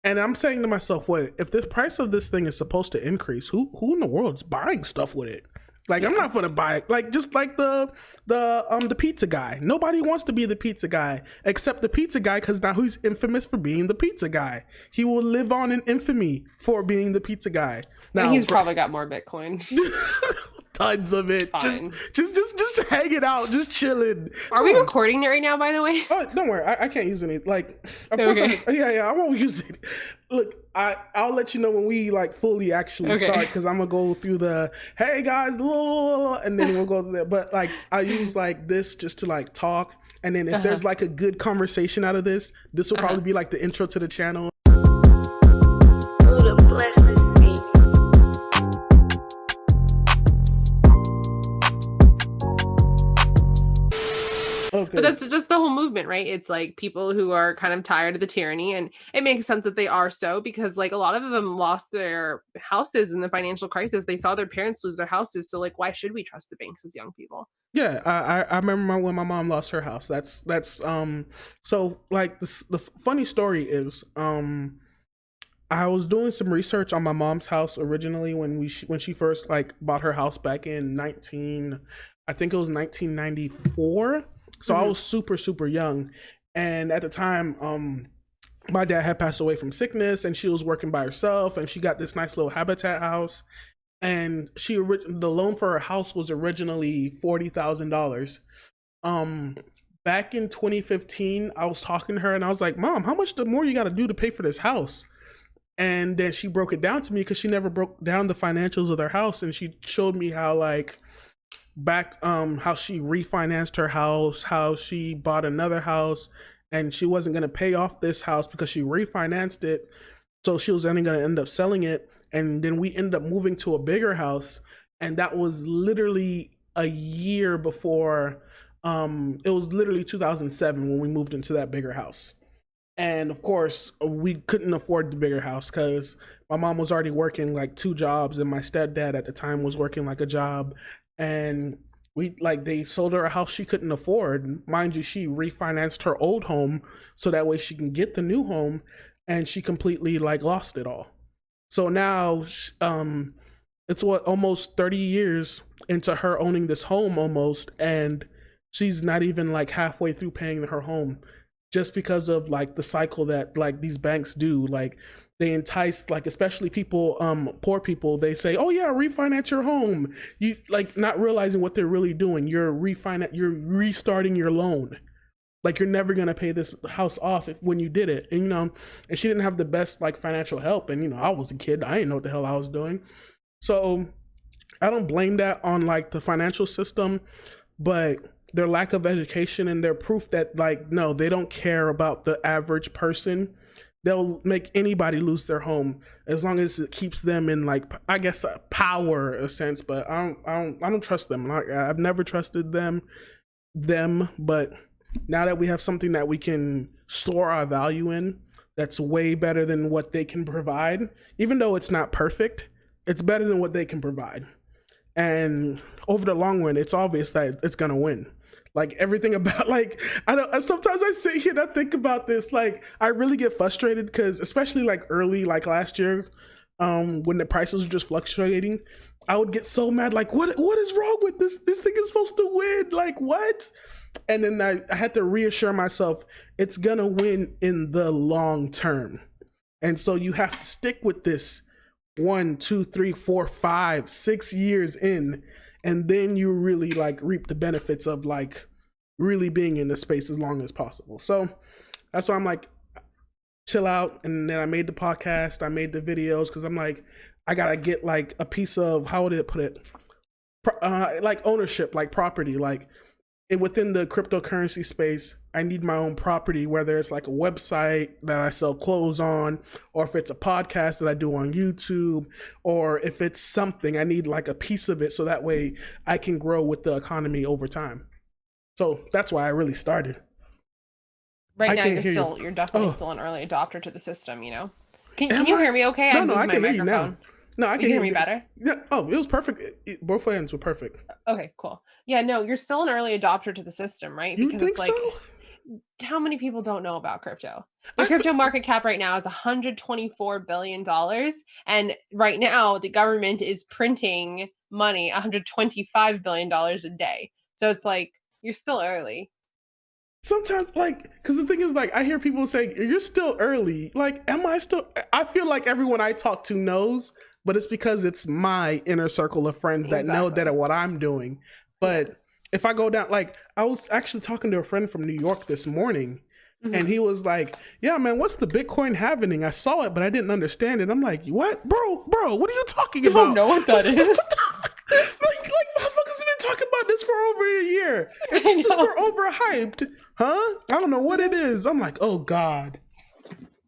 And I'm saying to myself, wait, if the price of this thing is supposed to increase, who in the world's buying stuff with it? Like, I'm Yeah. not gonna buy it. Like, just like the pizza guy. Nobody wants to be the pizza guy except the pizza guy, because now he's infamous for being the pizza guy. He will live on in infamy for being the pizza guy. And Now, he's probably got more Bitcoin. tons of it. Fine. Just hanging out, just chilling. Are we recording it right now, by the way? Oh, don't worry. I can't use any. Like, of course, Okay. I won't use it. Look, I'll let you know when we like fully actually Okay. start, because I'm gonna go through the hey guys, and then we'll go through that. But like, I use like this just to like talk, and then if there's like a good conversation out of this will probably be like the intro to the channel. Okay. But that's just the whole movement, right? It's like people who are kind of tired of the tyranny, and it makes sense that they are so, because like a lot of them lost their houses in the financial crisis. They saw their parents lose their houses. So like, why should we trust the banks as young people? Yeah, I remember when my mom lost her house. That's so like the funny story is I was doing some research on my mom's house originally when she first like bought her house back in 1994. So I was super young, and at the time my dad had passed away from sickness, and she was working by herself, and she got this nice little habitat house, and the loan for her house was originally $40,000. Back in 2015, I was talking to her and I was like, Mom, how much more you got to do to pay for this house? And then she broke it down to me, because she never broke down the financials of their house, and she showed me how like back how she refinanced her house, how she bought another house, and she wasn't going to pay off this house because she refinanced it, so she was only going to end up selling it. And then we ended up moving to a bigger house, and that was literally a year before it was literally 2007 when we moved into that bigger house. And of course, we couldn't afford the bigger house because my mom was already working like 2 jobs, and my stepdad at the time was working like a job. And they sold her a house she couldn't afford. Mind you, she refinanced her old home so that way she can get the new home, and she completely like lost it all. So now it's almost 30 years into her owning this home almost, and she's not even like halfway through paying her home, just because of like the cycle that like these banks do. Like, they entice, like, especially people, poor people, they say, oh yeah, refinance your home. You like not realizing what they're really doing. You're restarting your loan. Like, you're never gonna pay this house off when you did it. And and she didn't have the best like financial help. And I was a kid, I didn't know what the hell I was doing. So I don't blame that on like the financial system, but their lack of education and their proof that like, no, they don't care about the average person. They'll make anybody lose their home as long as it keeps them in like, I guess, power a sense. But I don't trust them. I've never trusted them. But now that we have something that we can store our value in, that's way better than what they can provide. Even though it's not perfect, it's better than what they can provide. And over the long run, it's obvious that it's gonna win. Like, everything about, like, sometimes I sit here and I think about this, like, I really get frustrated because, especially like early, like last year, when the prices were just fluctuating, I would get so mad, like, what is wrong with this? This thing is supposed to win, like, what? And then I had to reassure myself, it's gonna win in the long term. And so you have to stick with this 1, 2, 3, 4, 5, 6 years in, and then you really like reap the benefits of like really being in the space as long as possible. So that's why I'm like, chill out. And then I made the podcast, I made the videos, because I'm like, I gotta get like a piece of, how would it put it, like ownership, like property, like within the cryptocurrency space. I need my own property, whether it's like a website that I sell clothes on, or if it's a podcast that I do on YouTube, or if it's something, I need like a piece of it so that way I can grow with the economy over time. So that's why I really started. Right I now, can't hear you. you're definitely Oh. still an early adopter to the system, Can Am you I? hear me okay? No, I no, moved I my can hear you now. microphone. No, I You can hear me better? Yeah. Oh, it was perfect. Both ends were perfect. Okay, cool. Yeah, no, you're still an early adopter to the system, right? You Because think it's like, so? how many people don't know about crypto? The I f- crypto market cap right now is $124 billion. And right now, the government is printing money, $125 billion a day. So it's like, you're still early. Sometimes, like, because the thing is, like, I hear people saying you're still early. Like, am I still? I feel like everyone I talk to knows, but it's because it's my inner circle of friends that know that Exactly. what I'm doing. Yeah. But if I go down, like, I was actually talking to a friend from New York this morning, and Hmm. he was like, "Yeah, man, what's the Bitcoin halvening? I saw it, but I didn't understand it." I'm like, "What, bro? What are you talking You don't about? know what that is. Like motherfuckers have been talking about this for over a year. I It's know. super overhyped, huh? I don't know what it is." I'm like, "Oh God."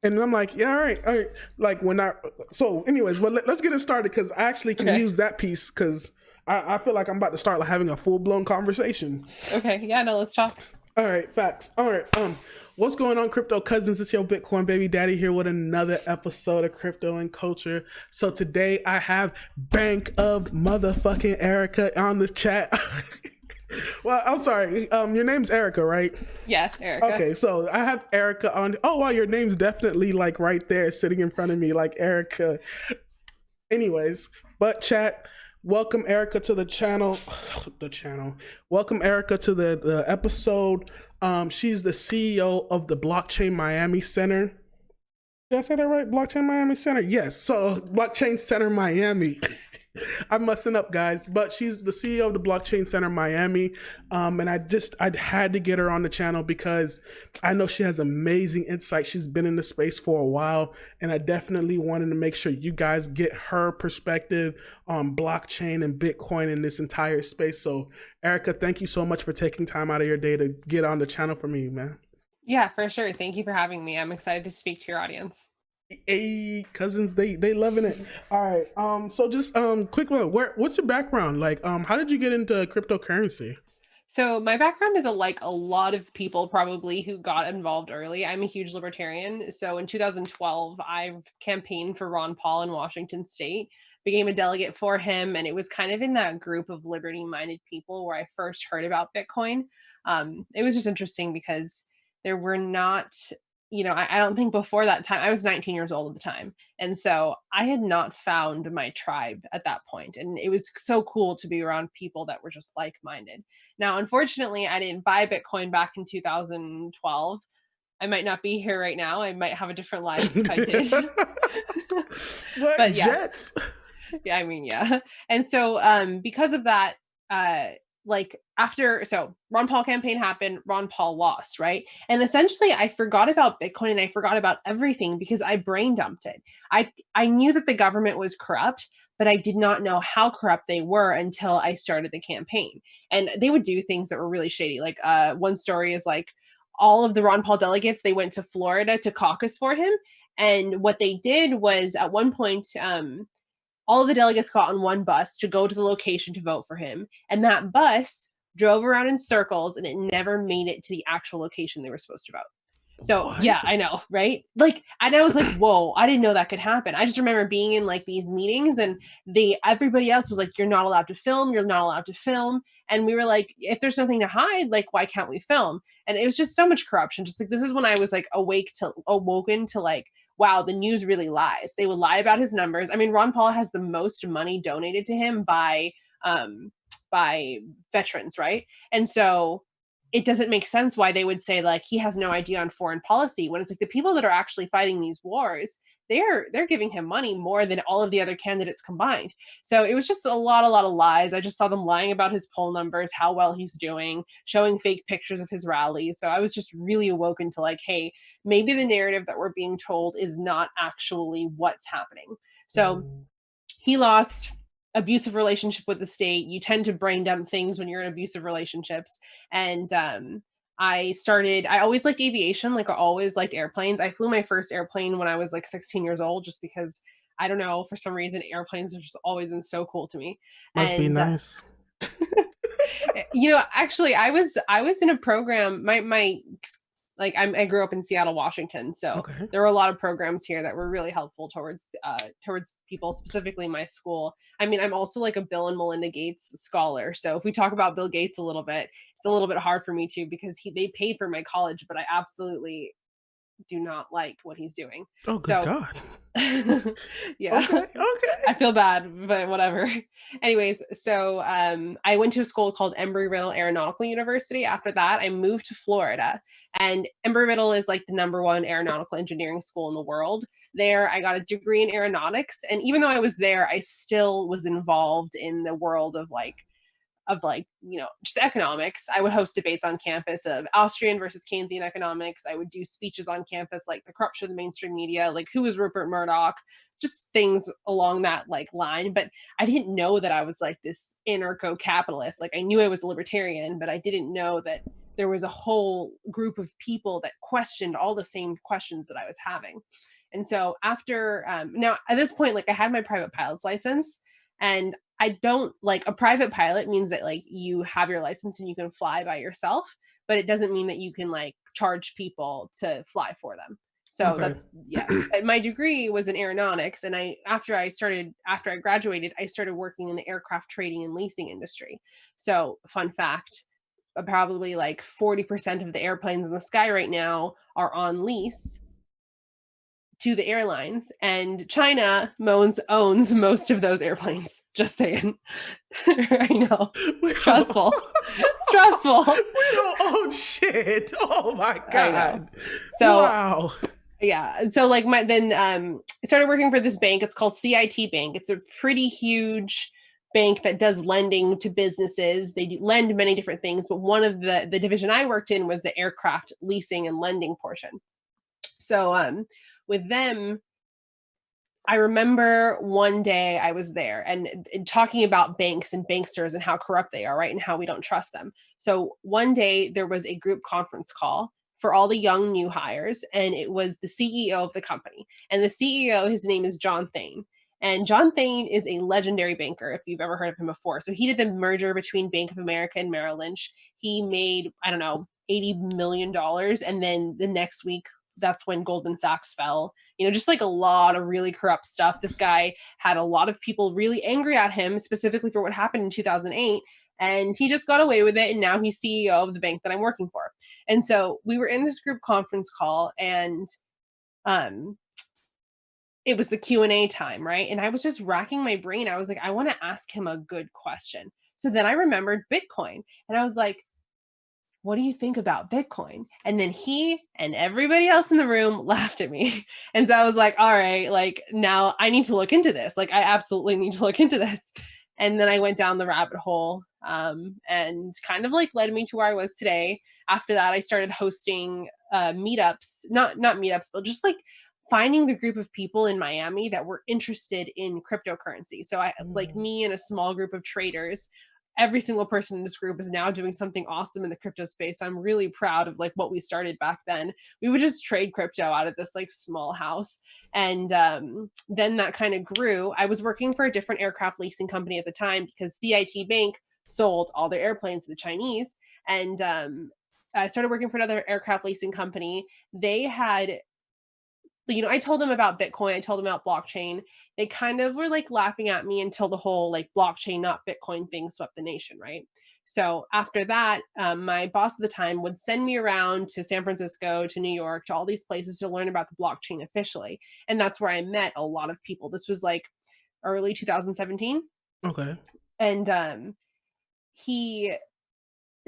And I'm like, yeah, all right. Like when I, so anyways, well, let's get it started because I actually can Okay. use that piece because I feel like I'm about to start like having a full blown conversation. Okay. Yeah, no, let's talk. All right, facts. All right, what's going on, crypto cousins? It's your Bitcoin baby daddy here with another episode of Crypto and Culture. So today I have Bank of motherfucking Eryka on the chat. Well, I'm sorry. Your name's Eryka, right? Yes, Eryka. Okay, so I have Eryka on. Oh wow, your name's definitely like right there, sitting in front of me, like Eryka. Anyways, but chat, welcome Eryka to the channel. The channel. Welcome Eryka to the episode. She's the CEO of the Blockchain Miami Center. Did I say that right? Blockchain Miami Center. Yes. So Blockchain Center Miami. I'm messing up, guys, but she's the CEO of the Blockchain Center Miami, and I had to get her on the channel because I know she has amazing insight. She's been in the space for a while, and I definitely wanted to make sure you guys get her perspective on blockchain and Bitcoin in this entire space. So, Eryka, thank you so much for taking time out of your day to get on the channel for me, man. Yeah, for sure. Thank you for having me. I'm excited to speak to your audience. Hey, cousins, they loving it. All right. So just quick one. What's your background? Like, how did you get into cryptocurrency? So my background is like a lot of people probably who got involved early. I'm a huge libertarian. So in 2012, I've campaigned for Ron Paul in Washington State, became a delegate for him, and it was kind of in that group of liberty-minded people where I first heard about Bitcoin. It was just interesting because there were not, I don't think before that time I was 19 years old at the time, and so I had not found my tribe at that point, and it was so cool to be around people that were just like-minded. Now, unfortunately, I didn't buy Bitcoin back in 2012. I might not be here right now. I might have a different life if I did. What But yeah, jets? yeah, I mean, yeah. And so because of that, like after so Ron Paul campaign happened, Ron Paul lost, right? And essentially I forgot about Bitcoin and I forgot about everything because I brain dumped it. I knew that the government was corrupt, but I did not know how corrupt they were until I started the campaign. And they would do things that were really shady. Like one story is like all of the Ron Paul delegates, they went to Florida to caucus for him. And what they did was at one point, all of the delegates got on one bus to go to the location to vote for him. And that bus drove around in circles and it never made it to the actual location they were supposed to vote. So What? yeah, I know, right? Like, and I was like, whoa, I didn't know that could happen. I just remember being in like these meetings and everybody else was like, you're not allowed to film, you're not allowed to film. And we were like, if there's nothing to hide, like, why can't we film? And it was just so much corruption. Just like this is when I was like awoken to like, wow, the news really lies. They would lie about his numbers. I mean, Ron Paul has the most money donated to him um by veterans, right? And so it doesn't make sense why they would say like he has no idea on foreign policy when it's like the people that are actually fighting these wars, they're giving him money more than all of the other candidates combined. So it was just a lot of lies. I just saw them lying about his poll numbers, how well he's doing, showing fake pictures of his rallies. So I was just really awoken to like, hey, maybe the narrative that we're being told is not actually what's happening. So he lost. Abusive relationship with the state, you tend to brain dump things when you're in abusive relationships. And I always liked aviation, like I always liked airplanes. I flew my first airplane when I was like 16 years old just because I don't know, for some reason airplanes have just always been so cool to me. Must be And nice. actually I was in a program, my I grew up in Seattle, Washington, so Okay. there were a lot of programs here that were really helpful towards people, specifically my school. I mean, I'm also like a Bill and Melinda Gates scholar, so if we talk about Bill Gates a little bit, it's a little bit hard for me too because they paid for my college, but I absolutely do not like what he's doing. Oh, good So God. yeah. Okay. Okay. I feel bad, but whatever. Anyways, so I went to a school called Embry-Riddle Aeronautical University. After that, I moved to Florida, and Embry-Riddle is like the number one aeronautical engineering school in the world. There, I got a degree in aeronautics, and even though I was there, I still was involved in the world of just economics. I would host debates on campus of Austrian versus Keynesian economics. I would do speeches on campus like the corruption of the mainstream media, like who is Rupert Murdoch, just things along that like line. But I didn't know that I was like this anarcho-capitalist. Like I knew I was a libertarian, but I didn't know that there was a whole group of people that questioned all the same questions that I was having. And so after now at this point, like I had my private pilot's license, and I don't like a private pilot means that like you have your license and you can fly by yourself, but it doesn't mean that you can like charge people to fly for them. So Okay. that's yeah. My degree was in aeronautics, and after I graduated, I started working in the aircraft trading and leasing industry. So fun fact, probably like 40% of the airplanes in the sky right now are on lease to the airlines, and China owns most of those airplanes. Just saying. I know. We don't, Stressful. Stressful. we don't own shit. Oh my I know. God. So Wow. yeah. So like I started working for this bank. It's called CIT Bank. It's a pretty huge bank that does lending to businesses. They lend many different things, but one of the division I worked in was the aircraft leasing and lending portion. So with them, I remember one day I was there and talking about banks and banksters and how corrupt they are, right? And how we don't trust them. So one day there was a group conference call for all the young new hires, and it was the CEO of the company. And the CEO, his name is John Thane. And John Thane is a legendary banker, if you've ever heard of him before. So he did the merger between Bank of America and Merrill Lynch. He made, I don't know, $80 million. And then the next week, that's when Goldman Sachs fell. Just like a lot of really corrupt stuff. This guy had a lot of people really angry at him, specifically for what happened in 2008. And he just got away with it. And now he's CEO of the bank that I'm working for. And so we were in this group conference call, and um, it was the Q&A time, right? And I was just racking my brain. I was like, I want to ask him a good question. So then I remembered Bitcoin. And I was like, what do you think about Bitcoin? And then he and everybody else in the room laughed at me. And so I was like, all right, like now I need to look into this. Like I absolutely need to look into this. And then I went down the rabbit hole, and kind of like led me to where I was today. After that, I started hosting meetups, not meetups, but just like finding the group of people in Miami that were interested in cryptocurrency. So I like me and a small group of traders. Every single person in this group is now doing something awesome in the crypto space. So I'm really proud of like what we started back then. We would just trade crypto out of this like small house. And then that kind of grew. I was working for a different aircraft leasing company at the time because CIT Bank sold all their airplanes to the Chinese. And I started working for another aircraft leasing company. They had, I told them about Bitcoin. I told them about blockchain. They kind of were like laughing at me until the whole like blockchain, not Bitcoin thing swept the nation, right? So after that, my boss at the time would send me around to San Francisco, to New York, to all these places to learn about the blockchain officially. And that's where I met a lot of people. This was like early 2017. Okay. And he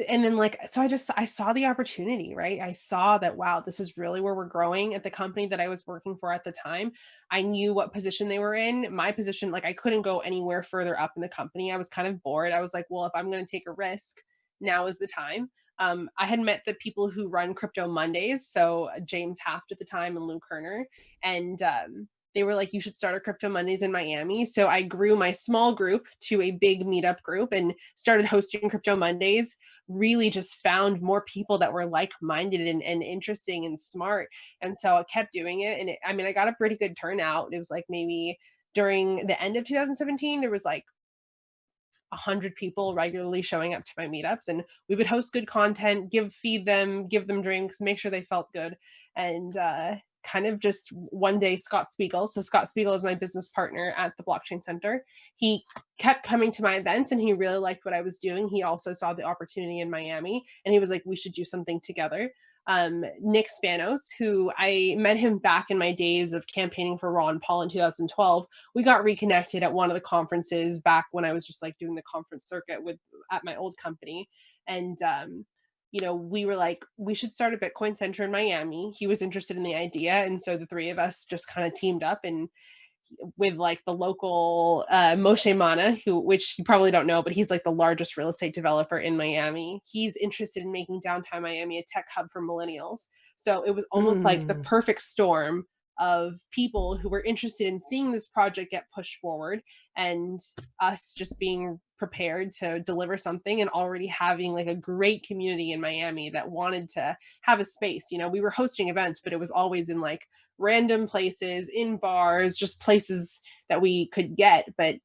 and then like so I saw the opportunity, right? I saw that, wow, this is really where we're growing at the company that I was working for at the time. I knew what position they were in. My position, like I couldn't go anywhere further up in the company. I was kind of bored. I was like, well, if I'm going to take a risk, now is the time. I had met the people who run Crypto Mondays, so James Haft at the time and Lou Kerner, and they were like, you should start a Crypto Mondays in Miami. So I grew my small group to a big meetup group and started hosting Crypto Mondays. Really just found more people that were like-minded and interesting and smart. And so I kept doing it. And I got a pretty good turnout. It was like maybe during the end of 2017, there was like 100 people regularly showing up to my meetups, and we would host good content, feed them, give them drinks, make sure they felt good. And kind of just one day, Scott Spiegel, so Scott Spiegel is my business partner at the Blockchain Center, he kept coming to my events and he really liked what I was doing. He also saw the opportunity in Miami and he was like, we should do something together. Nick Spanos, who I met him back in my days of campaigning for Ron Paul in 2012. We got reconnected at one of the conferences back when I was just like doing the conference circuit at my old company. And, we were like, we should start a Bitcoin center in Miami. He was interested in the idea. And so the three of us just kind of teamed up and with like the local Moshe Mana, which you probably don't know, but he's like the largest real estate developer in Miami. He's interested in making downtown Miami a tech hub for millennials. So it was almost like the perfect storm of people who were interested in seeing this project get pushed forward and us just being prepared to deliver something and already having like a great community in Miami that wanted to have a space. We were hosting events, but it was always in like random places, in bars, just places that we could get, but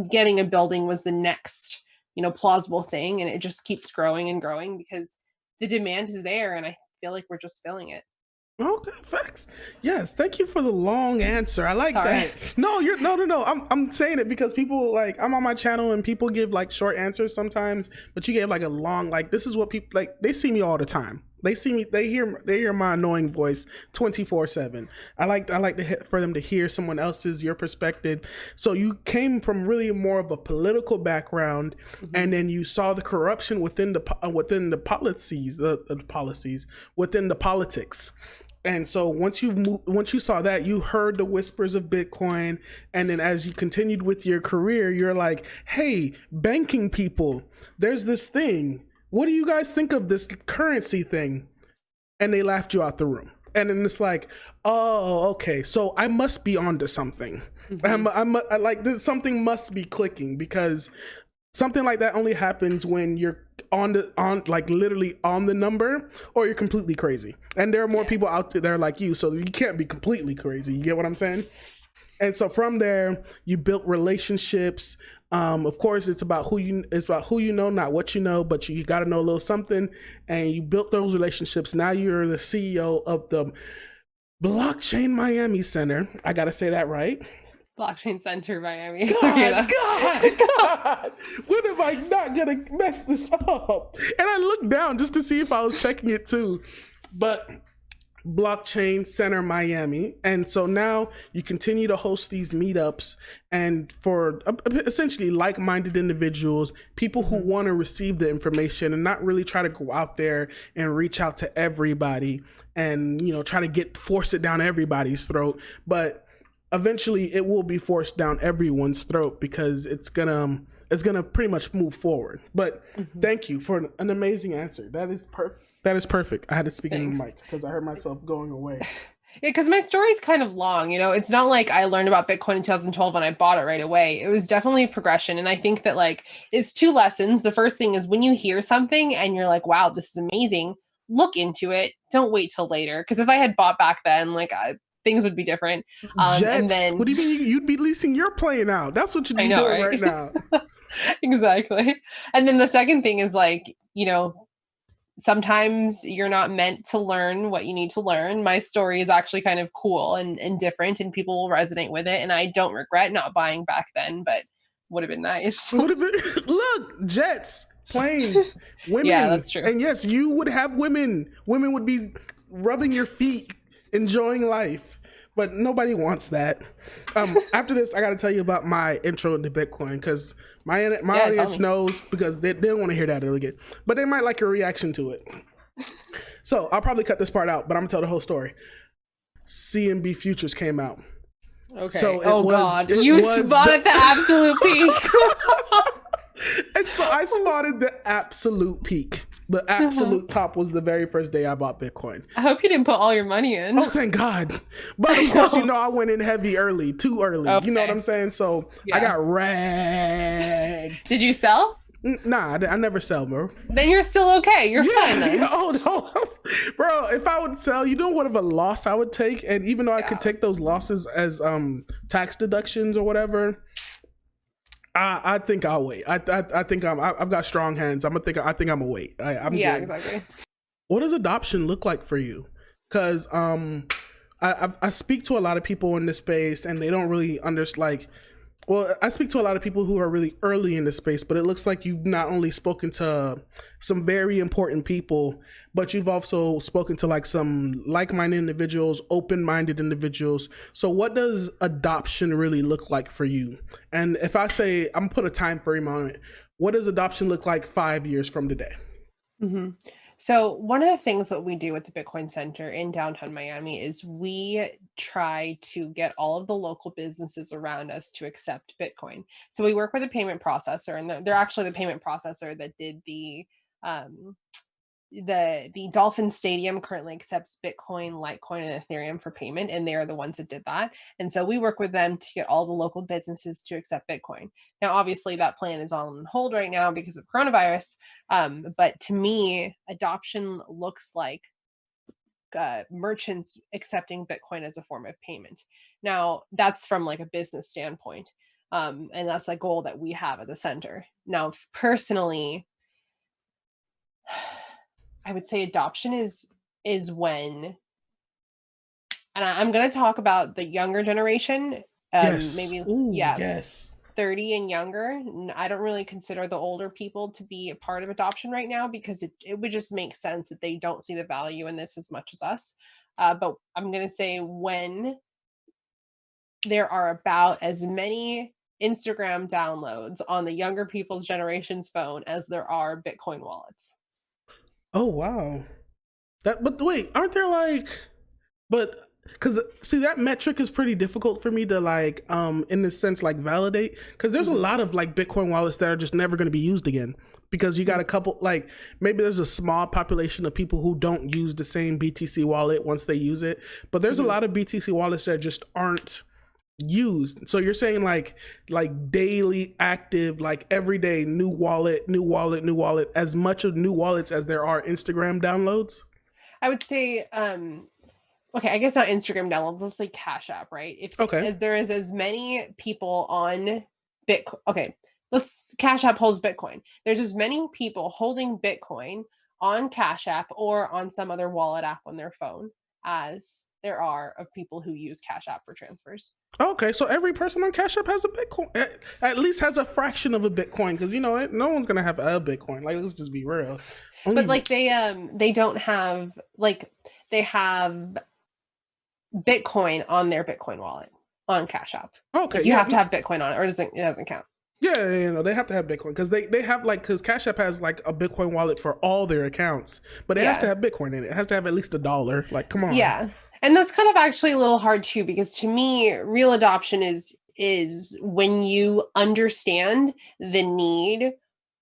getting a building was the next, plausible thing. And it just keeps growing and growing because the demand is there. And I feel like we're just filling it. Okay, facts. Yes, thank you for the long answer. I like that. No, I'm saying it because people like, I'm on my channel and people give like short answers sometimes, but you gave like a long, like this is what people like. They see me all the time. They see me. They hear my annoying voice 24/7. I like for them to hear someone else's, your perspective. So you came from really more of a political background, and then you saw the corruption within the policies, the policies within the politics. And so once you saw that, you heard the whispers of Bitcoin, and then as you continued with your career, you're like, hey, banking people, there's this thing. What do you guys think of this currency thing? And they laughed you out the room. And then it's like, oh, okay, so I must be onto something. I'm like, something must be clicking, because something like that only happens when you're literally on the number, or you're completely crazy. And there are more people out there like you, so you can't be completely crazy. You get what I'm saying? And so from there, you built relationships. Of course, it's about who you know, not what you know, but you got to know a little something. And you built those relationships. Now you're the CEO of the Blockchain Miami Center. I got to say that right. Blockchain Center Miami. It's okay though. God, when am I not gonna mess this up? And I looked down just to see if I was checking it too. But Blockchain Center Miami. And so now you continue to host these meetups, and for essentially like-minded individuals, people who want to receive the information and not really try to go out there and reach out to everybody and try to force it down everybody's throat. But eventually it will be forced down everyone's throat, because it's gonna pretty much move forward. But thank you for an amazing answer. That is perfect. I had to speak in the mic because I heard myself going away. Yeah, because my story's kind of long. It's not like I learned about Bitcoin in 2012 and I bought it right away. It was definitely a progression. And I think that it's two lessons. The first thing is when you hear something and you're like, wow, this is amazing, look into it. Don't wait till later. Because if I had bought back then, things would be different. Jets? And then, what do you mean you'd be leasing your plane out? That's what you'd be doing right now. Exactly. And then the second thing is sometimes you're not meant to learn what you need to learn. My story is actually kind of cool and different, and people will resonate with it. And I don't regret not buying back then, but would have been nice. Look, jets, planes, women. Yeah, that's true. And yes, you would have women. Women would be rubbing your feet, enjoying life. But nobody wants that. After this, I got to tell you about my intro into Bitcoin, because my audience knows, because they don't want to hear that again. But they might like your reaction to it. So I'll probably cut this part out, but I'm going to tell the whole story. CMB futures came out. Okay. So God. You spotted the absolute peak. And so I spotted the absolute peak. The absolute top was the very first day I bought Bitcoin. I hope you didn't put all your money in. Oh, thank God. But of course, I went in heavy early, too early. Okay. You know what I'm saying? So I got ragged. Did you sell? Nah, I never sell, bro. Then you're still okay. You're fine then. Oh, no. Bro, if I would sell, what of a loss I would take? And even though I could take those losses as tax deductions or whatever, I think I'll wait. I think I've got strong hands. I think I'm gonna wait. I'm Yeah, good. exactly. What does adoption look like for you? Because I speak to a lot of people in this space, and they don't really understand. Like, well, I speak to a lot of people who are really early in the space, but it looks like you've not only spoken to some very important people, but you've also spoken to like some like-minded individuals, open-minded individuals. So what does adoption really look like for you? And if I say, I'm gonna put a time frame on it, what does adoption look like 5 years from today? hmm So, one of the things that we do at the Bitcoin Center in downtown Miami is we try to get all of the local businesses around us to accept Bitcoin. So, we work with a payment processor, and they're actually the payment processor that did um, the Dolphin Stadium currently accepts Bitcoin, Litecoin, and Ethereum for payment, and they are the ones that did that. And so we work with them to get all the local businesses to accept Bitcoin. Now, obviously, that plan is on hold right now because of coronavirus. But to me, adoption looks like merchants accepting Bitcoin as a form of payment. Now, that's from like a business standpoint, and that's a goal that we have at the center. Now, personally, I would say adoption is when, and I'm going to talk about the younger generation, Yes. maybe Ooh, yeah, yes. 30 and younger. I don't really consider the older people to be a part of adoption right now because it would just make sense that they don't see the value in this as much as us. But I'm going to say when there are about as many Instagram downloads on the younger people's generation's phone as there are Bitcoin wallets. Oh wow. But wait, aren't there like, but because see that metric is pretty difficult for me to like in this sense like validate, because there's a Mhm. lot of like Bitcoin wallets that are just never going to be used again, because you got a couple, like maybe there's a small population of people who don't use the same BTC wallet once they use it, but there's a Mhm. lot of BTC wallets that just aren't used. So you're saying like daily active, like every day, new wallet, new wallet, new wallet, as much of new wallets as there are Instagram downloads? I would say, okay, I guess not Instagram downloads. Let's say Cash App, right? Okay. If there is as many people on Bitcoin, okay, let's Cash App holds Bitcoin. There's as many people holding Bitcoin on Cash App or on some other wallet app on their phone as there are of people who use Cash App for transfers. Okay, so every person on Cash App has a Bitcoin, at least has a fraction of a Bitcoin, because you know no one's gonna have a Bitcoin. Like, let's just be real. But Only like they don't have like they have Bitcoin on their Bitcoin wallet on Cash App. okay, Like you yeah, have to have Bitcoin on it, or it doesn't count. yeah, you know they have to have Bitcoin because they have like, because Cash App has like a Bitcoin wallet for all their accounts, but it has to Yeah. have Bitcoin in it. It has to have at least $1. Like, come on. Yeah. And that's kind of actually a little hard too, because to me, real adoption is when you understand the need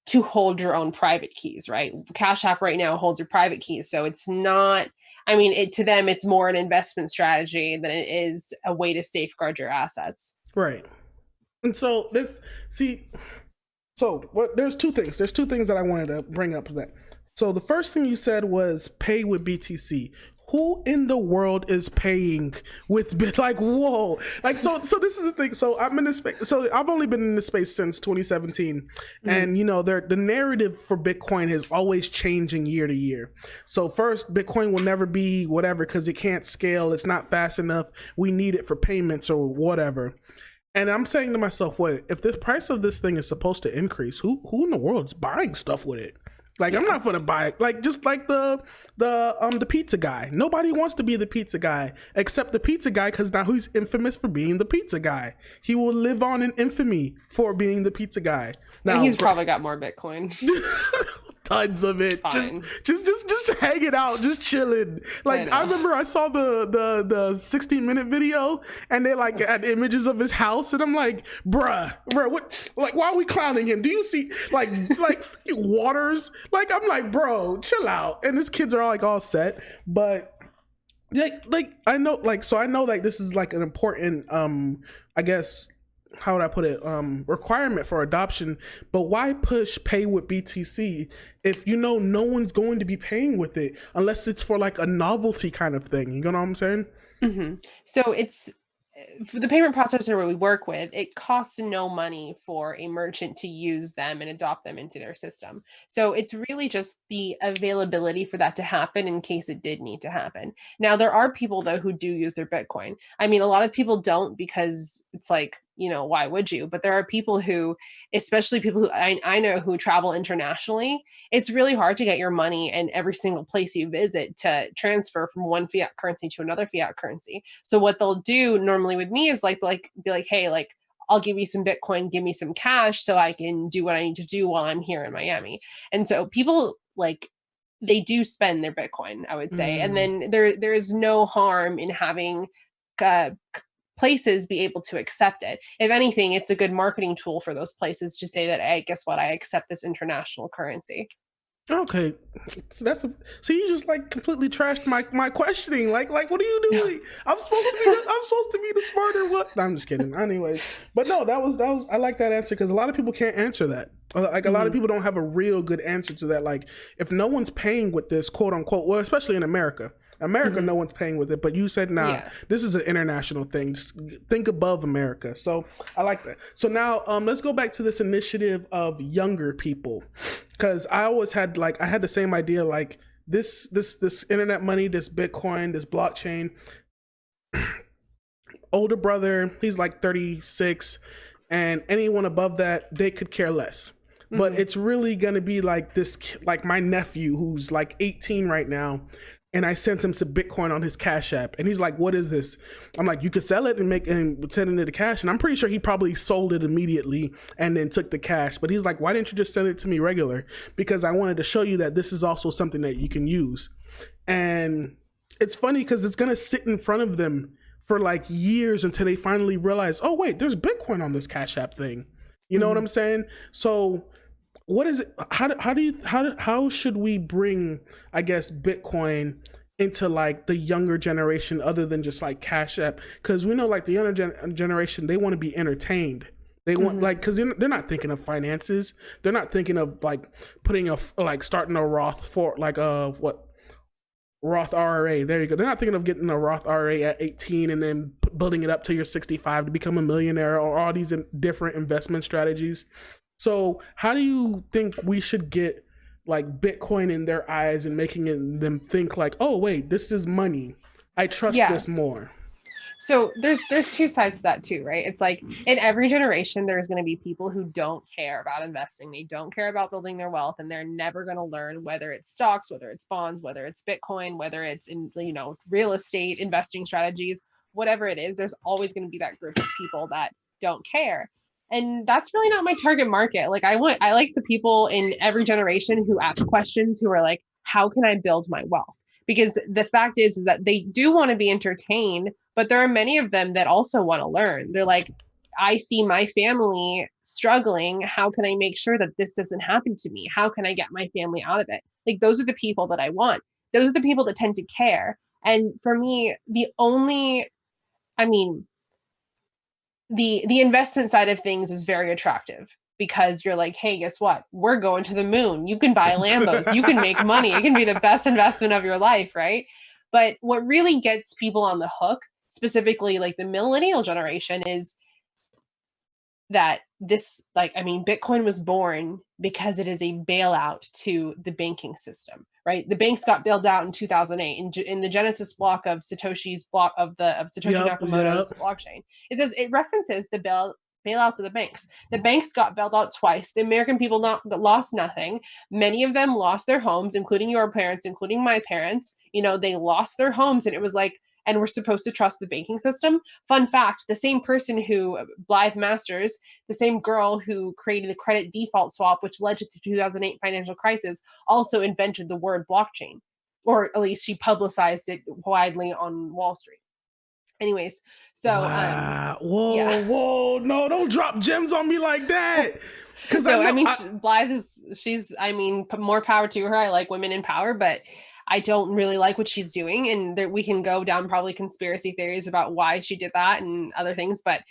to hold your own private keys, right? Cash App right now holds your private keys. So it's not, I mean, to them, it's more an investment strategy than it is a way to safeguard your assets. Right. And so this, see, so what? There's two things. There's two things that I wanted to bring up. That. So the first thing you said was pay with BTC. Who in the world is paying with Bit? Like, whoa! Like, so this is the thing. So I'm in this space. So I've only been in this space since 2017, and you know, the narrative for Bitcoin is always changing year to year. So first, Bitcoin will never be whatever because it can't scale. It's not fast enough. We need it for payments or whatever. And I'm saying to myself, wait, if the price of this thing is supposed to increase, who in the world is buying stuff with it? Like, I'm not gonna buy it. Like, just like the pizza guy. Nobody wants to be the pizza guy except the pizza guy, because now he's infamous for being the pizza guy. He will live on in infamy for being the pizza guy. Now And he's probably got more Bitcoin. tons of it. Fine. Just hanging out, just chilling. Like, I remember I saw the 16-minute video, and they like had images of his house, and I'm like, bruh, what? Like, why are we clowning him? Do you see like waters? Like, I'm like, bro, chill out. And his kids are all like all set, but like I know, like, so I know like this is like an important I guess, how would I put it, requirement for adoption. But why push pay with BTC if you know no one's going to be paying with it unless it's for like a novelty kind of thing? You know what I'm saying? So for the payment processor we work with, it costs no money for a merchant to use them and adopt them into their system. So it's really just the availability for that to happen in case it did need to happen. Now, there are people though who do use their Bitcoin. I mean, a lot of people don't because it's like, why would you? But there are people who, especially people who I know who travel internationally, it's really hard to get your money in every single place you visit to transfer from one fiat currency to another fiat currency. So what they'll do normally with me is like be like, hey, like I'll give you some Bitcoin, give me some cash so I can do what I need to do while I'm here in Miami. And so people like they do spend their Bitcoin, I would say. And Mm. then there is no harm in having uh, places be able to accept it. If anything, it's a good marketing tool for those places to say that, hey, guess what? I accept this international currency. Okay, so you just like completely trashed my questioning. Like what are you doing? I'm supposed to be the smarter one. No, I'm just kidding. Anyways, but no, that was I like that answer because a lot of people can't answer that. Like a lot of people don't have a real good answer to that. Like if no one's paying with this quote unquote, well, especially in America. No one's paying with it, but you said, nah, Yeah. this is an international thing. Just think above America. So I like that. So now let's go back to this initiative of younger people. Cause I always had I had the same idea, like this internet money, this Bitcoin, this blockchain, older brother, he's like 36, and anyone above that, they could care less. But it's really gonna be like this, like my nephew who's like 18 right now, and I sent him some Bitcoin on his Cash App, and he's like, "What is this?" I'm like, "You could sell it and send it into cash." And I'm pretty sure he probably sold it immediately and then took the cash. But he's like, "Why didn't you just send it to me regular?" Because I wanted to show you that this is also something that you can use. And it's funny because it's gonna sit in front of them for like years until they finally realize, "Oh wait, there's Bitcoin on this Cash App thing." You know what I'm saying? So what is it? How should we bring, I guess, Bitcoin into like the younger generation other than just like Cash App? Because we know like the younger generation, they want to be entertained. They want like, because they're not thinking of finances. They're not thinking of like putting starting a Roth for like Roth IRA. There you go. They're not thinking of getting a Roth IRA at 18 and then building it up till you're 65 to become a millionaire, or all these different investment strategies. So how do you think we should get like Bitcoin in their eyes and making them think like, oh wait, this is money. I trust this more. So there's two sides to that too, right? It's like in every generation, there's going to be people who don't care about investing. They don't care about building their wealth, and they're never going to learn whether it's stocks, whether it's bonds, whether it's Bitcoin, whether it's in real estate investing strategies, whatever it is. There's always going to be that group of people that don't care. And that's really not my target market. Like I like the people in every generation who ask questions, who are like, how can I build my wealth? Because the fact is that they do want to be entertained, but there are many of them that also want to learn. They're like, I see my family struggling. How can I make sure that this doesn't happen to me? How can I get my family out of it? Like, those are the people that I want. Those are the people that tend to care. And for me, I mean, the investment side of things is very attractive because you're like, hey, guess what? We're going to the moon. You can buy Lambos. You can make money. It can be the best investment of your life, right? But what really gets people on the hook, specifically like the millennial generation, is that Bitcoin was born because it is a bailout to the banking system, right? The banks got bailed out in 2008 in the Genesis block of Satoshi's block of Satoshi Nakamoto's blockchain. It references the bailouts of the banks. The banks got bailed out twice. The American people lost nothing. Many of them lost their homes, including your parents, including my parents. They lost their homes, and it was like, and we're supposed to trust the banking system. Fun fact, the same person who, Blythe Masters, the same girl who created the credit default swap, which led to the 2008 financial crisis, also invented the word blockchain, or at least she publicized it widely on Wall Street. Anyways, so wow. Whoa, no, don't drop gems on me like that. Because Blythe she's more power to her. I like women in power, but I don't really like what she's doing, and we can go down probably conspiracy theories about why she did that and other things. But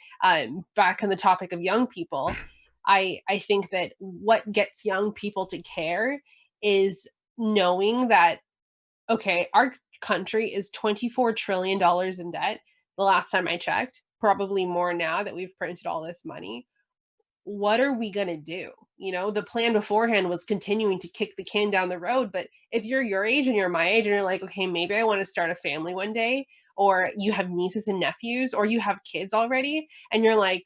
back on the topic of young people, I think that what gets young people to care is knowing that, okay, our country is $24 trillion in debt. The last time I checked, probably more now that we've printed all this money. What are we going to do? The plan beforehand was continuing to kick the can down the road. But if you're your age and you're my age and you're like, okay, maybe I want to start a family one day, or you have nieces and nephews, or you have kids already, and you're like,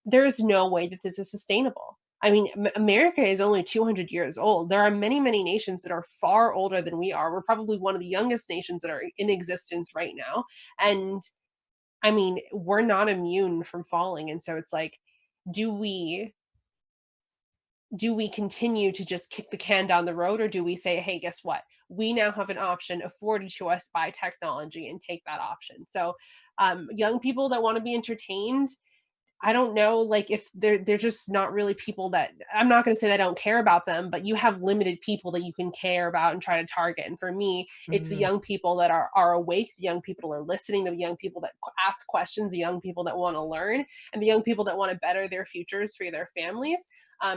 there's no way that this is sustainable. I mean, America is only 200 years old. There are many, many nations that are far older than we are. We're probably one of the youngest nations that are in existence right now. And I mean, we're not immune from falling. And so it's like, do we do we continue to just kick the can down the road, or do we say, hey, guess what, we now have an option afforded to us by technology, and take that option? So young people that want to be entertained, I don't know, like, if they're just not really people that, I'm not gonna say that I don't care about them, but you have limited people that you can care about and try to target, and for me, it's the Mhm. young people that are awake, the young people that are listening, the young people that ask questions, the young people that wanna learn, and the young people that wanna better their futures for their families.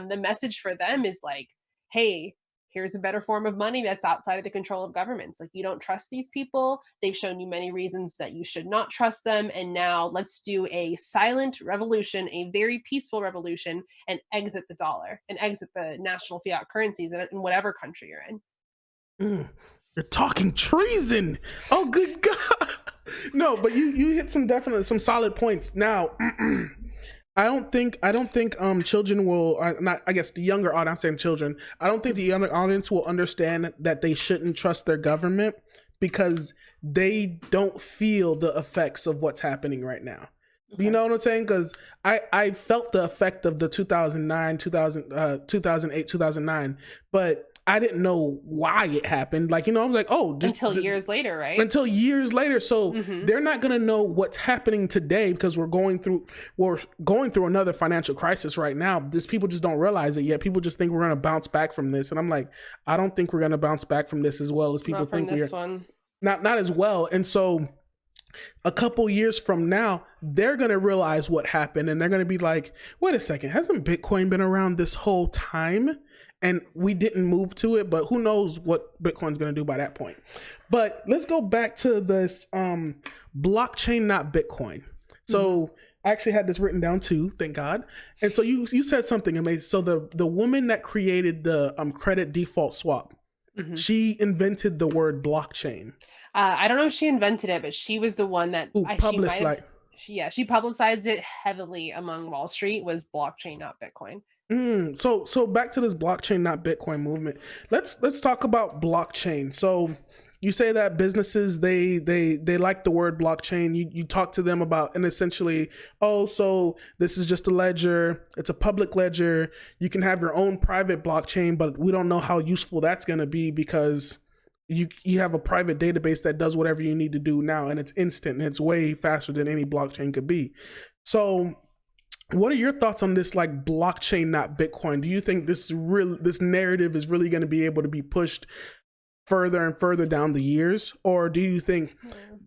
The message for them is like, "Hey, here's a better form of money that's outside of the control of governments. Like, you don't trust these people. They've shown you many reasons that you should not trust them. And now let's do a silent revolution, a very peaceful revolution, and exit the dollar and exit the national fiat currencies in whatever country you're in." Mm. You're talking treason. Oh, good God. No, but you hit some solid points. Now, I don't think children will, not, I guess the younger audience, I'm saying children. I don't think the younger audience will understand that they shouldn't trust their government because they don't feel the effects of what's happening right now. You Okay. know what I'm saying? Because I felt the effect of the 2009, 2008, 2009, but I didn't know why it happened. Like, I was like, oh, just Until years later, right? until years later. So Hmm. they're not going to know what's happening today because we're going through another financial crisis right now. These people just don't realize it yet. People just think we're going to bounce back from this, and I'm like, I don't think we're going to bounce back from this as well as people Not from think we this are. one. Not as well. And so a couple years from now, they're going to realize what happened, and they're going to be like, wait a second, hasn't Bitcoin been around this whole time? And we didn't move to it, but who knows what Bitcoin's going to do by that point. But let's go back to this blockchain, not Bitcoin. So I actually had this written down too, thank God. And so you said something amazing. So the woman that created the credit default swap, Hmm. she invented the word blockchain. I don't know if she invented it, but she was the one that Who she might published have. like She publicized it heavily among Wall Street, was blockchain, not Bitcoin. so back to this blockchain, not Bitcoin movement. Let's talk about blockchain. So you say that businesses they like the word blockchain. You talk to them about, and essentially, oh, so this is just a ledger. It's a public ledger. You can have your own private blockchain, but we don't know how useful that's going to be because you have a private database that does whatever you need to do now, and it's instant and it's way faster than any blockchain could be. So what are your thoughts on this, like blockchain, not Bitcoin? Do you think this narrative is really going to be able to be pushed further and further down the years, or do you think,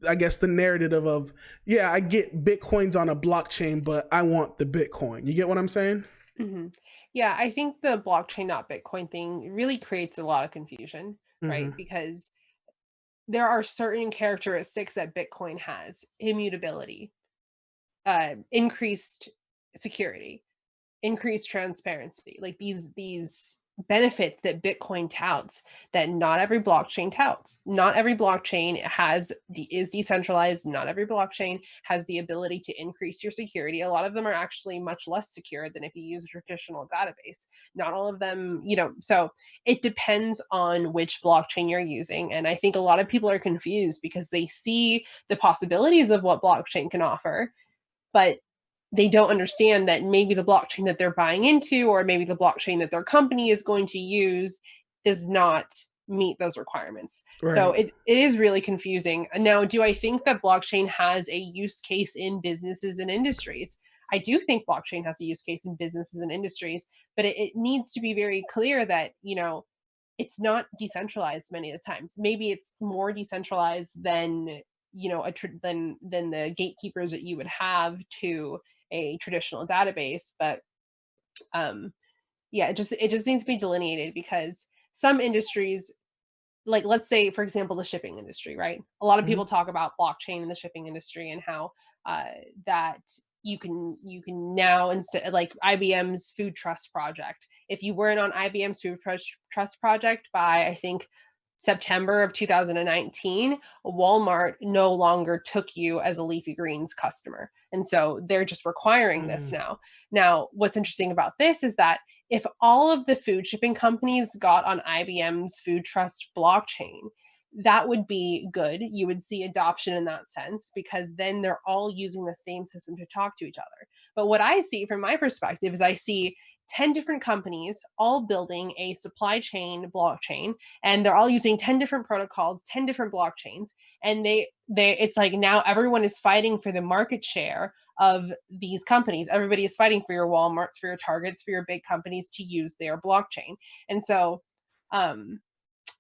I guess, the narrative of yeah, I get Bitcoin's on a blockchain, but I want the Bitcoin. You get what I'm saying? Hmm. Yeah, I think the blockchain, not Bitcoin thing really creates a lot of confusion, right? Mm-hmm. Because there are certain characteristics that Bitcoin has: immutability, increased security, increased transparency, like these benefits that Bitcoin touts, that not every blockchain touts. Not every blockchain is decentralized. Not every blockchain has the ability to increase your security. A lot of them are actually much less secure than if you use a traditional database. Not all of them, so it depends on which blockchain you're using. And I think a lot of people are confused because they see the possibilities of what blockchain can offer, but they don't understand that maybe the blockchain that they're buying into, or maybe the blockchain that their company is going to use, does not meet those requirements. So Right. it is really confusing. Now, do I think that blockchain has a use case in businesses and industries? I do think blockchain has a use case in businesses and industries, but it needs to be very clear that, it's not decentralized many of the times. Maybe it's more decentralized than, than the gatekeepers that you would have to a traditional database. But um yeah, it just needs to be delineated, because some industries, like let's say for example the shipping industry, right? A lot of Mhm. people talk about blockchain in the shipping industry and how that you can now, instead like IBM's food trust project, if you weren't on IBM's food trust project by I think September of 2019, Walmart no longer took you as a leafy greens customer. And so they're just requiring this Mm. now. Now, what's interesting about this is that if all of the food shipping companies got on IBM's food trust blockchain, that would be good. You would see adoption in that sense because then they're all using the same system to talk to each other. But what I see from my perspective is I see 10 different companies all building a supply chain blockchain, and they're all using 10 different protocols, 10 different blockchains, and they it's like now everyone is fighting for the market share of these companies. Everybody is fighting for your Walmarts, for your Targets, for your big companies to use their blockchain. And so um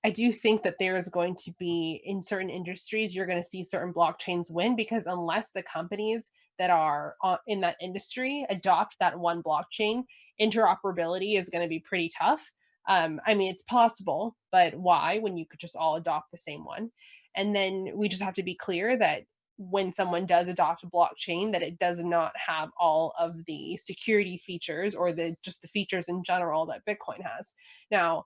I do think that there is going to be in certain industries, you're going to see certain blockchains win because unless the companies that are in that industry adopt that one blockchain, interoperability is going to be pretty tough. I mean, it's possible, but why when you could just all adopt the same one? And then we just have to be clear that when someone does adopt a blockchain, that it does not have all of the security features or the just the features in general that Bitcoin has. Now,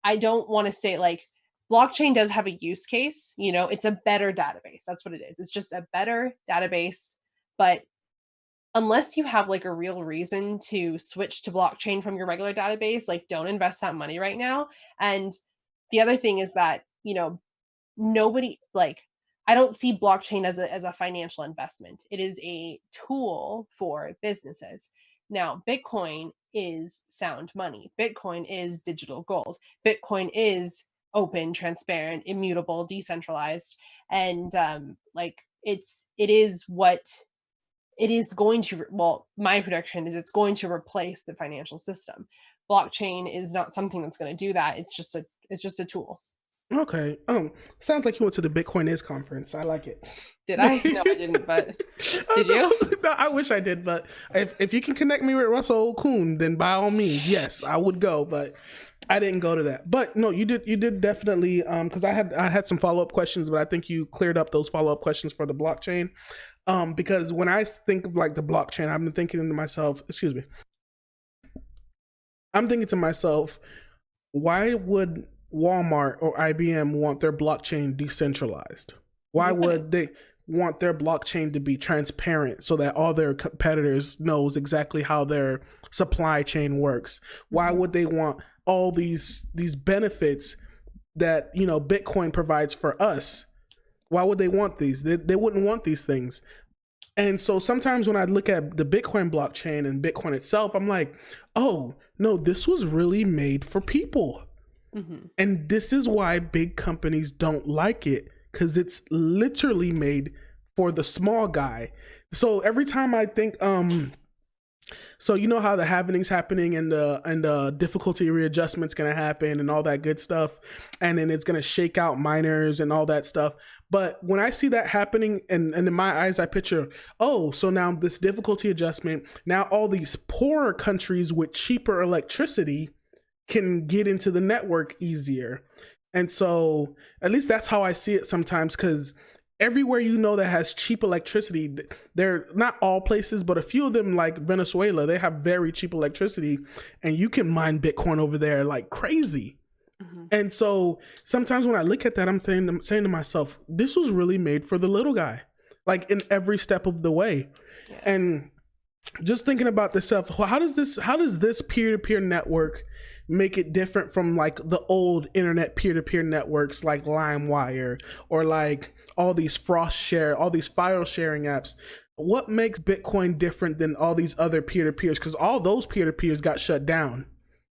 I don't want to say like blockchain does have a use case, it's a better database. That's what it is. It's just a better database, but unless you have like a real reason to switch to blockchain from your regular database, like don't invest that money right now. And the other thing is that, nobody like I don't see blockchain as a financial investment. It is a tool for businesses. Now, Bitcoin is sound money. Bitcoin is digital gold. Bitcoin is open, transparent, immutable, decentralized, and like it is what it is going to. Well, my prediction is it's going to replace the financial system. Blockchain is not something that's going to do that. It's just a tool. Okay. Sounds like you went to the Bitcoin is conference. I like it. Did I? No, I didn't, but did you? No, I wish I did, but if you can connect me with Russell Kuhn, then by all means, yes, I would go. But I didn't go to that. But no, you did definitely because I had some follow up questions, but I think you cleared up those follow up questions for the blockchain. Because when I think of like the blockchain, I've been thinking to myself, excuse me, I'm thinking to myself, why would Walmart or IBM want their blockchain decentralized? Why Yeah. would they want their blockchain to be transparent so that all their competitors knows exactly how their supply chain works? Why Mhm. would they want all these benefits that Bitcoin provides for us? Why would they want these? They wouldn't want these things. And so sometimes when I look at the Bitcoin blockchain and Bitcoin itself, I'm like, oh, no, this was really made for people. Mhm. And this is why big companies don't like it because it's literally made for the small guy. So every time I think, so you know how the halvening's happening and the difficulty readjustment's gonna happen and all that good stuff, and then it's gonna shake out miners and all that stuff. But when I see that happening, and in my eyes, I picture, oh, so now this difficulty adjustment, now all these poorer countries with cheaper electricity can get into the network easier. And so at least that's how I see it sometimes because everywhere that has cheap electricity, they're not all places, but a few of them like Venezuela, they have very cheap electricity and you can mine Bitcoin over there like crazy. Mhm. And so sometimes when I look at that, I'm saying to myself, this was really made for the little guy, like in every step of the way. Yeah. And just thinking about this stuff, how does this peer-to-peer network make it different from like the old internet peer-to-peer networks like LimeWire or like all these file sharing apps? What makes Bitcoin different than all these other peer-to-peers? Because all those peer-to-peers got shut down.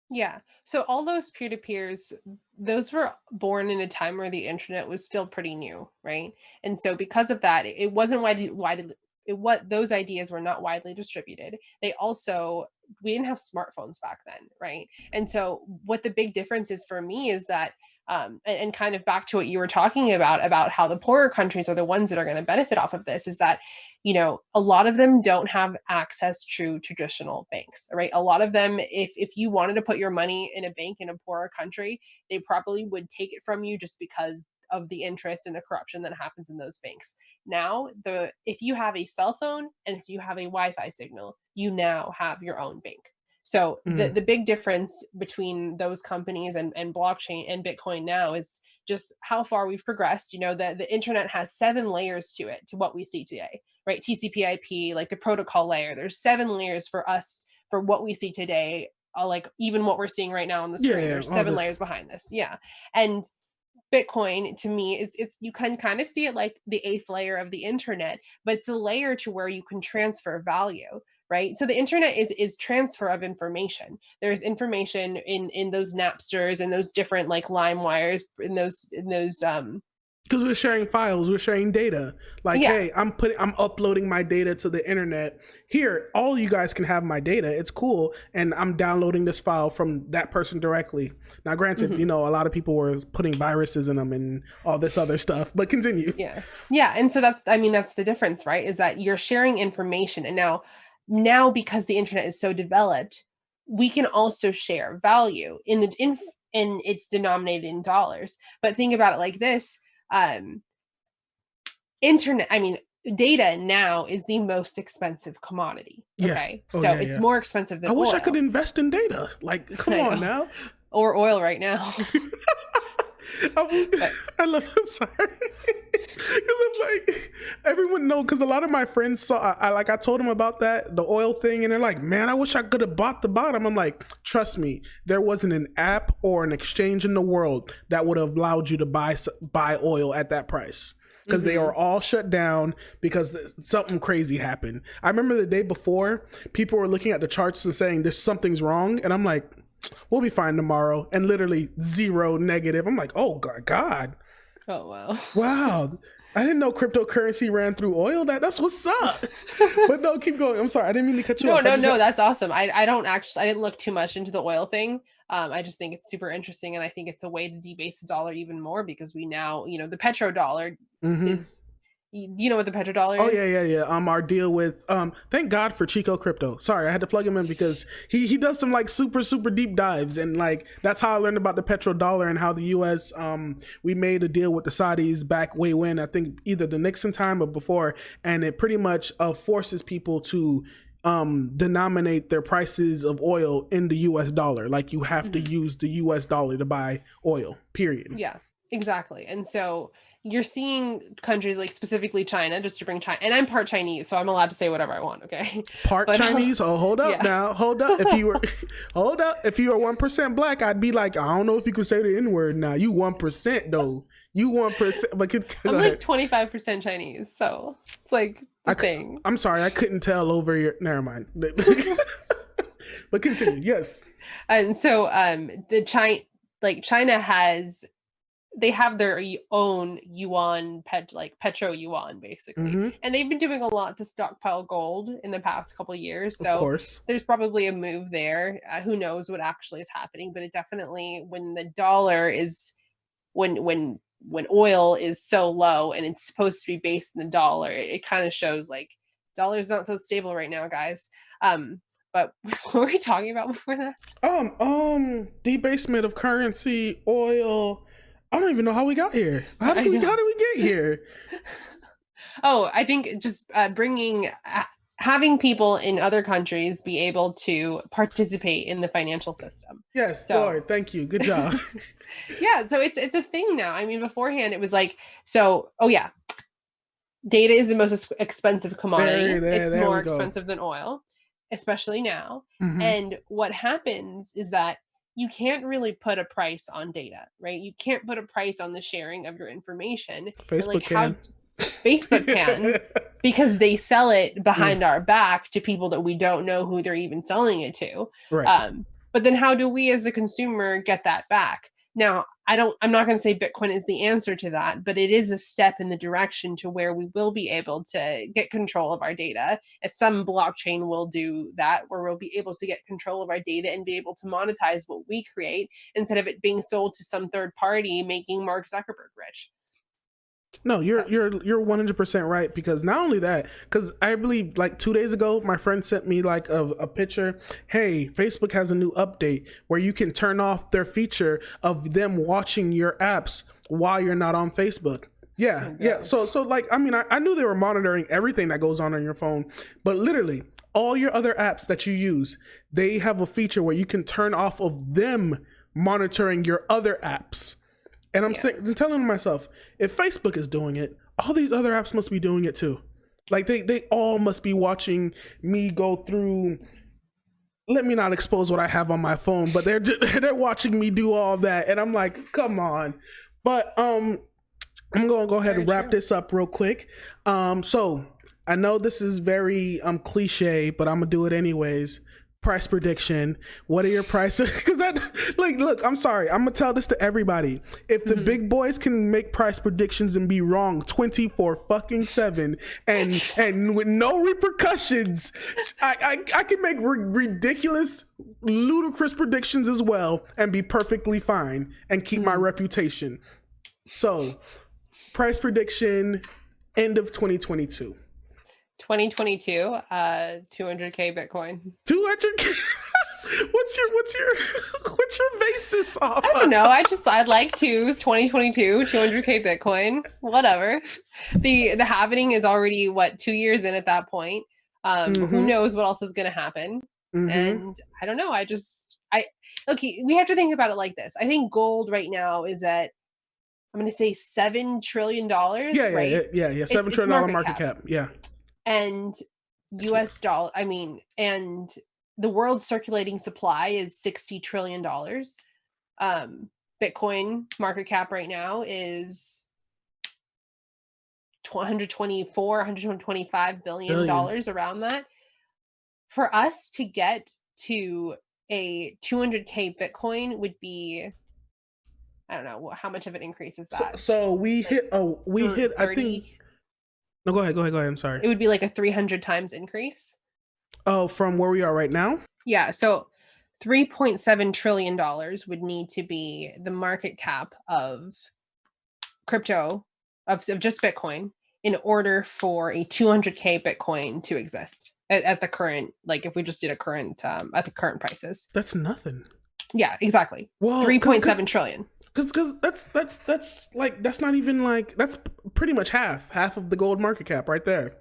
Yeah. So all those peer-to-peers, those were born in a time where the internet was still pretty new, right? And so because of that, it wasn't widely what those ideas were not widely distributed. They also we didn't have smartphones back then, right? And so what the big difference is for me is that And kind of back to what you were talking about how the poorer countries are the ones that are going to benefit off of this, is that, a lot of them don't have access to traditional banks, right? A lot of them, if you wanted to put your money in a bank in a poorer country, they probably would take it from you just because of the interest and the corruption that happens in those banks. Now, if you have a cell phone and if you have a Wi-Fi signal, you now have your own bank. So the big difference between those companies and blockchain and Bitcoin now is just how far we've progressed. That the internet has 7 layers to it, to what we see today, right? TCP/IP, like the protocol layer. There's 7 layers for us for what we see today. Like even what we're seeing right now on the screen, there's 7 layers behind this. Yeah, and Bitcoin to me is, it's, you can kind of see it like the 8th layer of the internet, but it's a layer to where you can transfer value, right? So the internet is transfer of information. There's information in those Napsters and those different like LimeWires, in those because we're sharing files, we're sharing data. Like, hey, I'm uploading my data to the internet. Here, all you guys can have my data. It's cool, and I'm downloading this file from that person directly. Now, granted, a lot of people were putting viruses in them and all this other stuff. But continue. Yeah, and so that's the difference, right? Is that you're sharing information, and now because the internet is so developed, we can also share value and it's denominated in dollars. But think about it like this. Internet, data now is the most expensive commodity. Okay. It's more expensive than I wish oil. I could invest in data. Like, come on now. Or oil right now. I love it. Sorry. Because I'm like, everyone know, because a lot of my friends saw, I told them about the oil thing, and they're like, man, I wish I could have bought the bottom. I'm like, trust me, there wasn't an app or an exchange in the world that would have allowed you to buy oil at that price. Because they are all shut down because something crazy happened. I remember the day before, people were looking at the charts and saying there's something's wrong, and I'm like, we'll be fine tomorrow, and literally zero negative. I'm like, oh God. Oh wow. Wow. I didn't know cryptocurrency ran through oil. That's what's up. But no, keep going. I'm sorry. I didn't mean to cut you off. No, that's awesome. I didn't look too much into the oil thing. I just think it's super interesting, and I think it's a way to debase the dollar even more, because we now, the petrodollar is, you know what the petrodollar is? Oh yeah. Our deal with thank God for Chico Crypto. Sorry, I had to plug him in because he does some like super deep dives, and like that's how I learned about the petrodollar and how the US we made a deal with the Saudis back way when, I think either the Nixon time or before, and it pretty much forces people to denominate their prices of oil in the US dollar. Like you have to use the US dollar to buy oil, period. Yeah, exactly. And so you're seeing countries like specifically China, just to bring China, and I'm part Chinese, so I'm allowed to say whatever I want. Okay. Chinese. Oh, hold up now. Hold up. If you were, if you were 1% black, I'd be like, I don't know if you could say the N-word now. You 1% though. You 1%. But I'm like 25% Chinese, so it's like the thing. I'm sorry, I couldn't tell over your. Never mind. But continue. Yes. And so China has. They have their own yuan, petro yuan, basically. And they've been doing a lot to stockpile gold in the past couple of years. So of course, there's probably a move there. Who knows what actually is happening? But it definitely, when the dollar is, when oil is so low and it's supposed to be based in the dollar, it kind of shows like dollar's not so stable right now, guys. But what were we talking about before that? Debasement of currency, oil. I don't even know how we got here. How did we get here? Oh, I think just having people in other countries be able to participate in the financial system. Yes, Lord, thank you. Good job. Yeah, so it's a thing now. I mean, beforehand it was like, data is the most expensive commodity. It's more expensive than oil, especially now. And what happens is that you can't really put a price on data, right? You can't put a price on the sharing of your information. Facebook can. Facebook can, because they sell it behind our back to people that we don't know who they're even selling it to. Right. But then how do we as a consumer get that back? Now, I'm not going to say Bitcoin is the answer to that, but it is a step in the direction to where we will be able to get control of our data. And some blockchain will do that, where we'll be able to get control of our data and be able to monetize what we create instead of it being sold to some third party, making Mark Zuckerberg rich. No, So, you're 100% right, because not only that, because I believe like 2 days ago, my friend sent me like a picture. Hey, Facebook has a new update where you can turn off their feature of them watching your apps while you're not on Facebook. Yeah, oh yeah. gosh. So like, I mean, I knew they were monitoring everything that goes on your phone, but literally all your other apps that you use, they have a feature where you can turn off of them monitoring your other apps. And I'm telling myself, if Facebook is doing it, all these other apps must be doing it too. Like they all must be watching me go through. Let me not expose what I have on my phone, but they're watching me do all that, and I'm like, come on. But I'm gonna go ahead Very and wrap true. this up real quick. So I know this is very cliche, but I'm gonna do it anyways. Price prediction. What are your prices? Because look, I'm sorry. I'm gonna tell this to everybody. If the big boys can make price predictions and be wrong 24 fucking 7 and with no repercussions, I can make ridiculous, ludicrous predictions as well and be perfectly fine and keep my reputation. So, price prediction, end of 2022. 2022, 200K Bitcoin. 200. What's your basis off I don't of? know. I'd like twos, 2022, 200K Bitcoin, whatever. The happening is already what 2 years in at that point. Who knows what else is going to happen? And I don't know. Okay. We have to think about it like this. I think gold right now is at, I'm going to say $7 trillion, right? Yeah. It's $7 trillion market market cap. cap. Yeah. And US dollar, and the world's circulating supply is $60 trillion. Bitcoin market cap right now is 124, $125 billion, around that. For us to get to a 200K Bitcoin would be, I don't know, how much of an increase is that? So we Like hit. I think. 30. No, go ahead. I'm sorry. It would be like a 300 times increase. Oh, from where we are right now. Yeah, so $3.7 trillion would need to be the market cap of crypto, of just Bitcoin, in order for a 200K Bitcoin to exist at the current, like if we just did a current, at the current prices. That's nothing. Yeah, exactly. Well, 3.7 trillion. Because that's like, that's not even like, that's pretty much half of the gold market cap right there.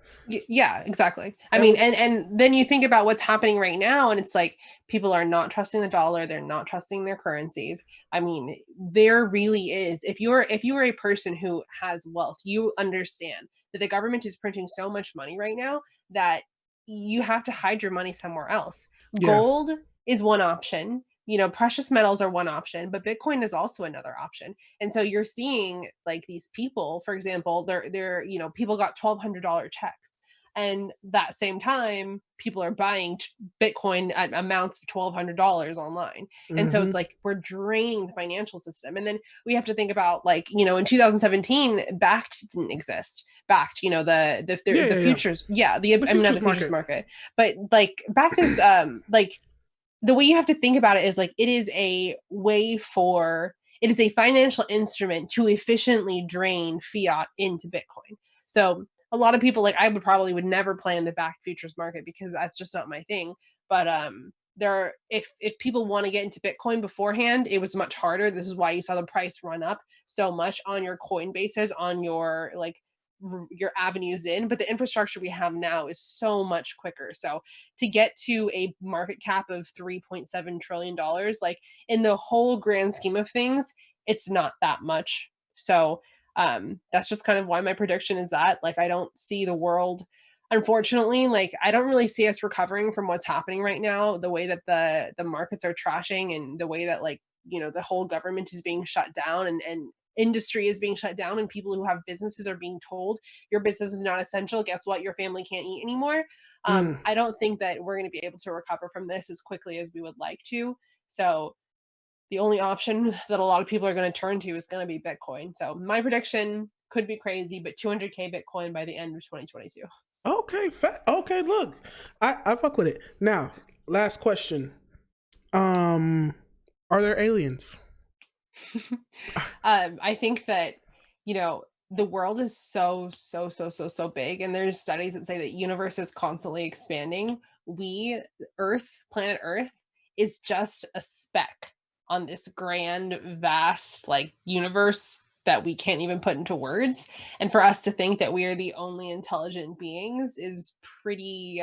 Yeah, exactly. I mean, and then you think about what's happening right now, and it's like people are not trusting the dollar, they're not trusting their currencies. I mean, there really is. If you're a person who has wealth, you understand that the government is printing so much money right now that you have to hide your money somewhere else. Yeah. Gold is one option. Precious metals are one option, but Bitcoin is also another option. And so you're seeing like these people, for example, they're people got $1,200 checks, and that same time people are buying Bitcoin at amounts of $1,200 online. And so it's like we're draining the financial system. And then we have to think about, like, in 2017, Backed didn't exist. Backed, the futures, the futures market. But like Backed is like, the way you have to think about it is like it is a financial instrument to efficiently drain fiat into Bitcoin. So a lot of people, like, I would never play in the backed futures market because that's just not my thing. But if people want to get into Bitcoin beforehand, it was much harder. This is why you saw the price run up so much on your Coinbases, on your your avenues in. But the infrastructure we have now is so much quicker. So to get to a market cap of $3.7 trillion, like, in the whole grand scheme of things, it's not that much. So that's just kind of why my prediction is that, like, I don't see the world, unfortunately, like, I don't really see us recovering from what's happening right now, the way that the markets are trashing, and the way that, like, the whole government is being shut down, and industry is being shut down, and people who have businesses are being told your business is not essential. Guess what? Your family can't eat anymore. I don't think that we're going to be able to recover from this as quickly as we would like to. So the only option that a lot of people are going to turn to is going to be Bitcoin. So my prediction could be crazy, but 200K Bitcoin by the end of 2022. Okay, okay. Look, I fuck with it. Now, last question. Are there aliens? I think that, you know, the world is so big, and there's studies that say that universe is constantly expanding. Planet Earth, is just a speck on this grand, vast, like, universe that we can't even put into words. And for us to think that we are the only intelligent beings is pretty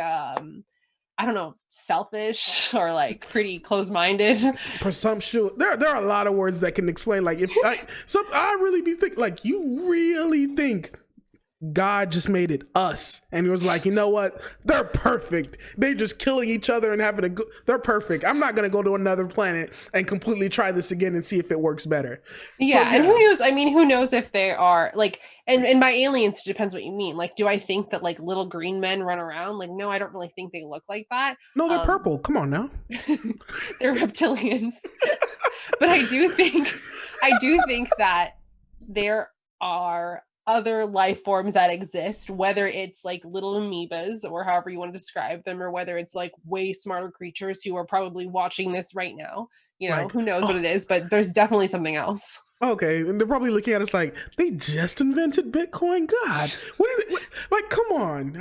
I don't know, selfish or like pretty close-minded. Presumptuous. There are a lot of words that can explain. Like, if I really be thinking, like, you really think God just made it us, and it was like, you know what? They're perfect. They just killing each other and having a good. They're perfect. I'm not gonna go to another planet and completely try this again and see if it works better. Yeah, and who knows? I mean, who knows if they are like, and by aliens, it depends what you mean. Like, do I think that like little green men run around? Like, no, I don't really think they look like that. No, they're purple. Come on now. They're reptilians. But I do think that there are other life forms that exist, whether it's like little amoebas or however you want to describe them, or whether it's like way smarter creatures who are probably watching this right now. You know, like, who knows what it is, but there's definitely something else. Okay, and they're probably looking at us like, they just invented Bitcoin. God, like, come on,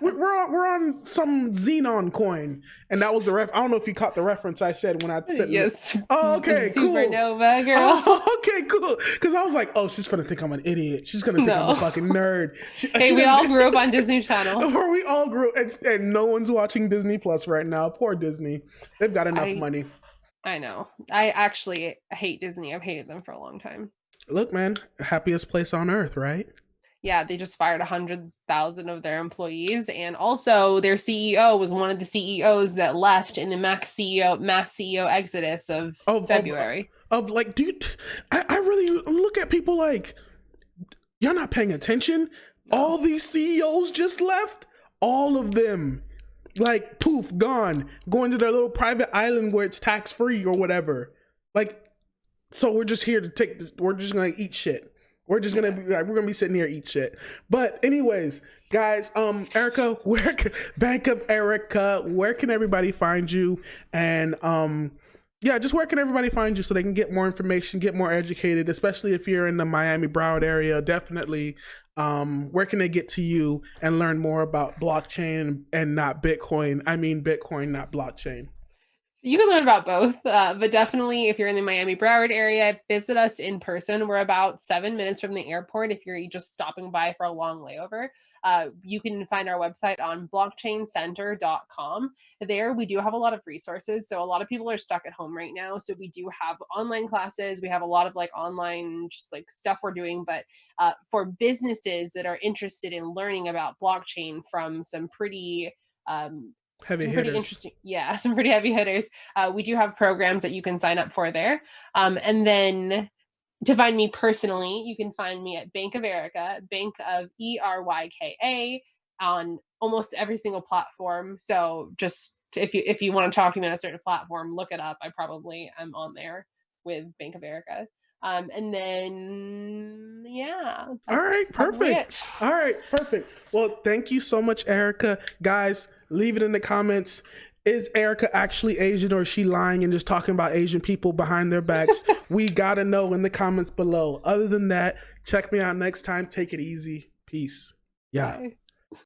we're on some Xenon coin, and that was the I don't know if you caught the reference I said when I said yes. Oh, okay, cool. Supernova girl. Oh, okay, cool. Because I was like, oh, she's gonna think I'm an idiot. She's gonna think I'm a fucking nerd. Hey, we all grew up on Disney Channel. Or we all grew, and no one's watching Disney Plus right now. Poor Disney. They've got enough money. I know. I actually hate Disney. I've hated them for a long time. Look, man, happiest place on earth, right? Yeah, they just fired 100,000 of their employees, and also their CEO was one of the CEOs that left in the mass CEO exodus of February. Like, dude, I really look at people like, you're not paying attention. No. All these CEOs just left. All of them. Like, poof, gone, going to their little private island where it's tax-free or whatever. Like, so we're just here to we're just gonna eat shit. We're just gonna be like, we're gonna be sitting here eat shit. But anyways, guys, Eryka, Bank of Eryka, where can everybody find you? And yeah, just where can everybody find you so they can get more information, get more educated, especially if you're in the Miami Broward area. Definitely, where can they get to you and learn more about blockchain and not Bitcoin? I mean Bitcoin, not blockchain. You can learn about both, but definitely if you're in the Miami Broward area, visit us in person. We're about 7 minutes from the airport if you're just stopping by for a long layover. You can find our website on blockchaincenter.com. There we do have a lot of resources. So a lot of people are stuck at home right now. So we do have online classes. We have a lot of like online just like stuff we're doing. But for businesses that are interested in learning about blockchain from some pretty heavy hitters. Pretty interesting. Yeah, some pretty heavy hitters. We do have programs that you can sign up for there. And then to find me personally, you can find me at Bank of Eryka, Bank of Eryka, on almost every single platform. So just if you want to talk to me on a certain platform, look it up. I'm on there with Bank of Eryka. And then, yeah. All right, perfect. All right, perfect. Well, thank you so much, Eryka. Guys, leave it in the comments. Is Eryka actually Asian, or is she lying and just talking about Asian people behind their backs? We gotta know in the comments below. Other than that, check me out next time. Take it easy. Peace. Yeah. Bye.